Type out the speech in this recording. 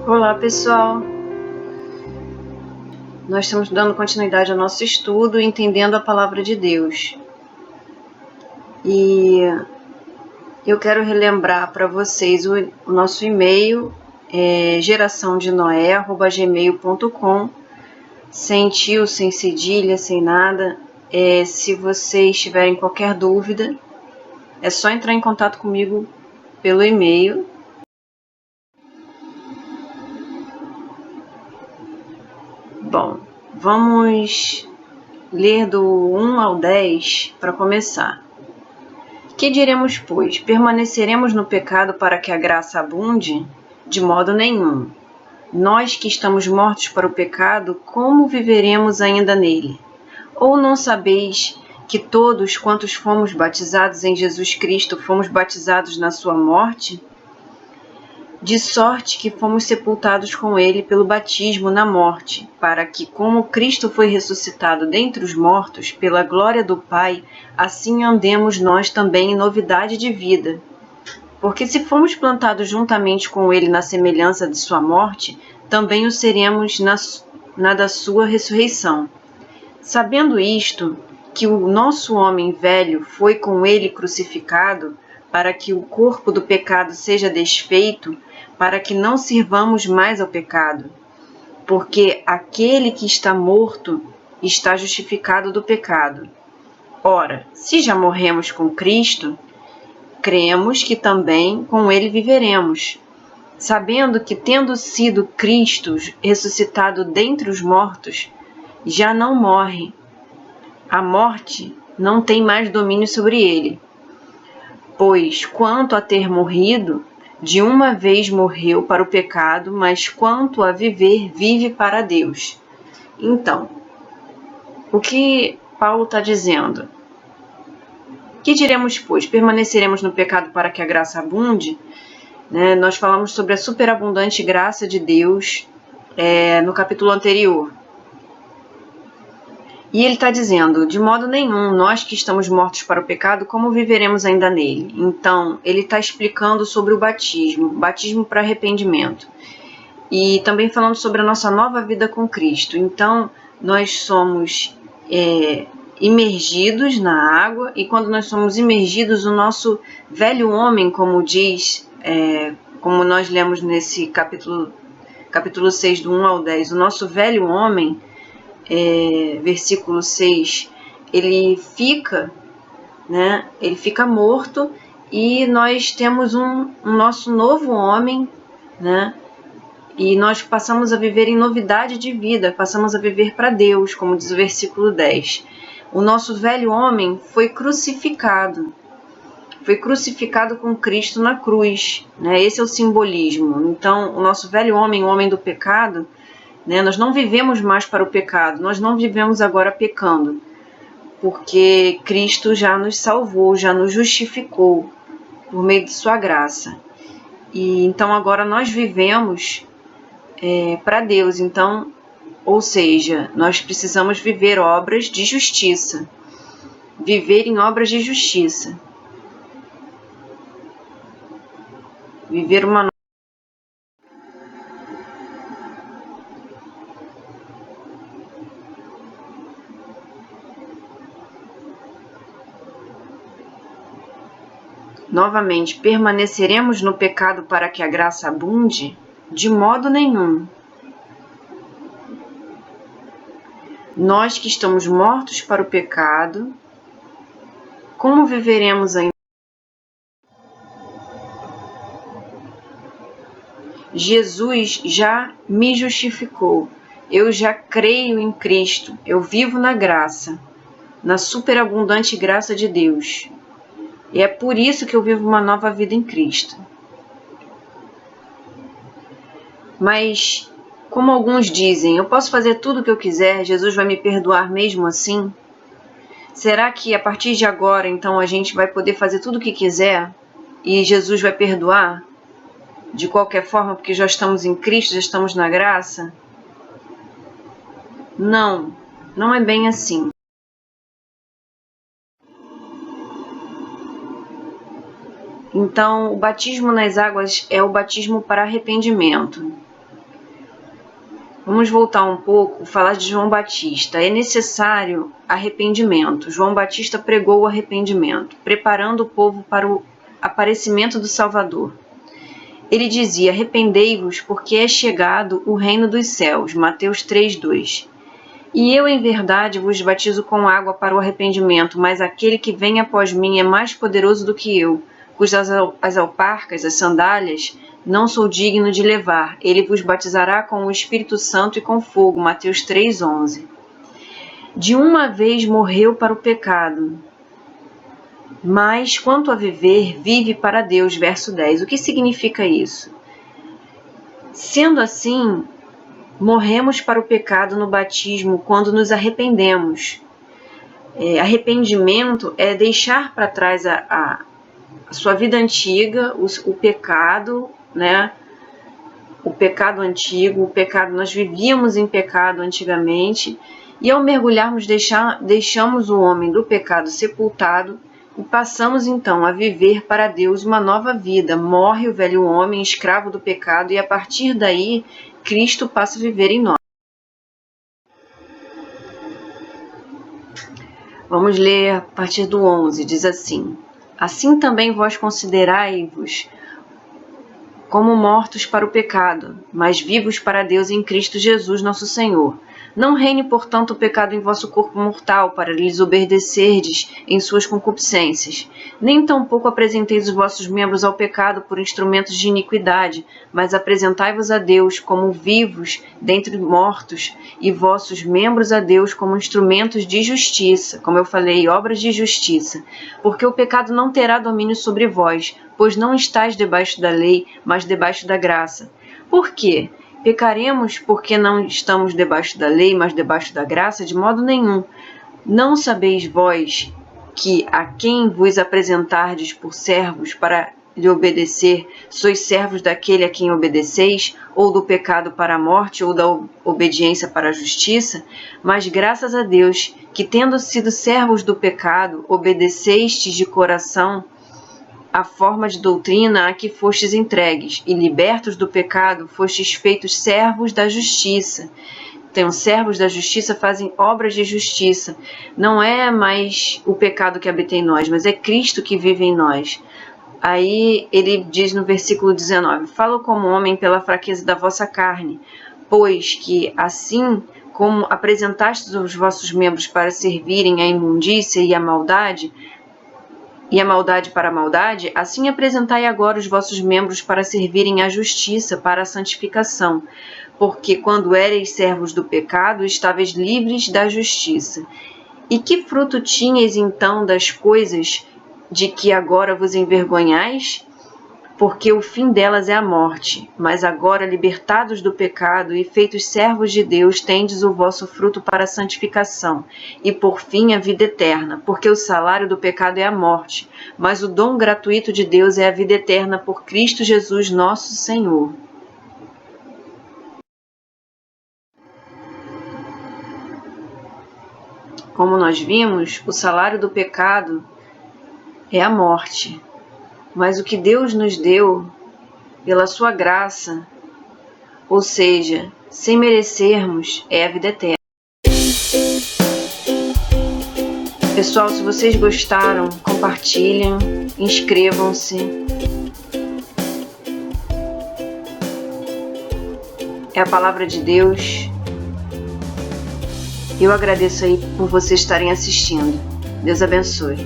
Olá pessoal, nós estamos dando continuidade ao nosso estudo, entendendo a palavra de Deus. E eu quero relembrar para vocês o nosso e-mail, geraçãodenoé@gmail.com, sem tio, sem cedilha, sem nada. Se vocês tiverem qualquer dúvida, é só entrar em contato comigo pelo e-mail. Bom, vamos ler do 1 ao 10 para começar. Que diremos, pois? Permaneceremos no pecado para que a graça abunde? De modo nenhum. Nós que estamos mortos para o pecado, como viveremos ainda nele? Ou não sabeis que todos quantos fomos batizados em Jesus Cristo, fomos batizados na sua morte? De sorte que fomos sepultados com ele pelo batismo na morte, para que, como Cristo foi ressuscitado dentre os mortos, pela glória do Pai, assim andemos nós também em novidade de vida. Porque se fomos plantados juntamente com ele na semelhança de sua morte, também o seremos na da sua ressurreição. Sabendo isto, que o nosso homem velho foi com ele crucificado, para que o corpo do pecado seja desfeito, para que não sirvamos mais ao pecado. Porque aquele que está morto está justificado do pecado. Ora, se já morremos com Cristo, cremos que também com ele viveremos, sabendo que, tendo sido Cristo ressuscitado dentre os mortos, já não morre. A morte não tem mais domínio sobre ele. Pois, quanto a ter morrido, de uma vez morreu para o pecado, mas quanto a viver, vive para Deus. Então, o que Paulo está dizendo? Que diremos, pois? Permaneceremos no pecado para que a graça abunde? Nós falamos sobre a superabundante graça de Deus no capítulo anterior. E ele está dizendo, de modo nenhum, nós que estamos mortos para o pecado, como viveremos ainda nele? Então, ele está explicando sobre o batismo para arrependimento. E também falando sobre a nossa nova vida com Cristo. Então, nós somos imergidos na água, e quando nós somos imergidos, o nosso velho homem, como diz, como nós lemos nesse capítulo 6, do 1 ao 10, o nosso velho homem, versículo 6, ele fica morto, e nós temos um nosso novo homem, e nós passamos a viver em novidade de vida, passamos a viver para Deus, como diz o versículo 10. O nosso velho homem foi crucificado com Cristo na cruz, esse é o simbolismo. Então, o nosso velho homem, o homem do pecado, nós não vivemos mais para o pecado, nós não vivemos agora pecando, porque Cristo já nos salvou, já nos justificou por meio de sua graça. E então agora nós vivemos para Deus. Então, ou seja, nós precisamos viver obras de justiça, viver em obras de justiça, viver uma Novamente, permaneceremos no pecado para que a graça abunde? De modo nenhum. Nós que estamos mortos para o pecado, como viveremos ainda? Jesus já me justificou. Eu já creio em Cristo. Eu vivo na graça, na superabundante graça de Deus. E é por isso que eu vivo uma nova vida em Cristo. Mas, como alguns dizem, eu posso fazer tudo o que eu quiser, Jesus vai me perdoar mesmo assim? Será que a partir de agora, então, a gente vai poder fazer tudo o que quiser e Jesus vai perdoar? De qualquer forma, porque já estamos em Cristo, já estamos na graça? Não, não é bem assim. Então, o batismo nas águas é o batismo para arrependimento. Vamos voltar um pouco, falar de João Batista. É necessário arrependimento. João Batista pregou o arrependimento, preparando o povo para o aparecimento do Salvador. Ele dizia: arrependei-vos, porque é chegado o reino dos céus. Mateus 3:2. E eu, em verdade, vos batizo com água para o arrependimento, mas aquele que vem após mim é mais poderoso do que eu, cujas as alparcas, as sandálias, não sou digno de levar. Ele vos batizará com o Espírito Santo e com fogo. Mateus 3:11. De uma vez morreu para o pecado, mas quanto a viver, vive para Deus. Verso 10. O que significa isso? Sendo assim, morremos para o pecado no batismo quando nos arrependemos. Arrependimento é deixar para trás a sua vida antiga, o pecado, né? O pecado antigo, o pecado, nós vivíamos em pecado antigamente, e ao mergulharmos deixamos o homem do pecado sepultado e passamos então a viver para Deus uma nova vida. Morre o velho homem, escravo do pecado, e a partir daí Cristo passa a viver em nós. Vamos ler a partir do 11, diz assim: assim também vós considerai-vos como mortos para o pecado, mas vivos para Deus em Cristo Jesus nosso Senhor. Não reine, portanto, o pecado em vosso corpo mortal, para lhes obedecerdes em suas concupiscências. Nem tampouco apresenteis os vossos membros ao pecado por instrumentos de iniquidade, mas apresentai-vos a Deus como vivos dentre mortos, e vossos membros a Deus como instrumentos de justiça, como eu falei, obras de justiça. Porque o pecado não terá domínio sobre vós, pois não estáis debaixo da lei, mas debaixo da graça. Por quê? Pecaremos porque não estamos debaixo da lei, mas debaixo da graça? De modo nenhum. Não sabeis vós que a quem vos apresentardes por servos para lhe obedecer, sois servos daquele a quem obedeceis, ou do pecado para a morte, ou da obediência para a justiça? Mas graças a Deus, que tendo sido servos do pecado, obedecestes de coração a forma de doutrina a que fostes entregues, e libertos do pecado, fostes feitos servos da justiça. Então, servos da justiça fazem obras de justiça. Não é mais o pecado que habita em nós, mas é Cristo que vive em nós. Aí ele diz no versículo 19: falo como homem pela fraqueza da vossa carne, pois que assim como apresentastes os vossos membros para servirem à imundícia e à maldade para a maldade, assim apresentai agora os vossos membros para servirem à justiça, para a santificação. Porque quando éreis servos do pecado, estáveis livres da justiça. E que fruto tinhais então das coisas de que agora vos envergonhais? Porque o fim delas é a morte. Mas agora, libertados do pecado e feitos servos de Deus, tendes o vosso fruto para a santificação, e por fim a vida eterna. Porque o salário do pecado é a morte, mas o dom gratuito de Deus é a vida eterna por Cristo Jesus nosso Senhor. Como nós vimos, o salário do pecado é a morte. Mas o que Deus nos deu, pela sua graça, ou seja, sem merecermos, é a vida eterna. Pessoal, se vocês gostaram, compartilhem, inscrevam-se. É a palavra de Deus. Eu agradeço aí por vocês estarem assistindo. Deus abençoe.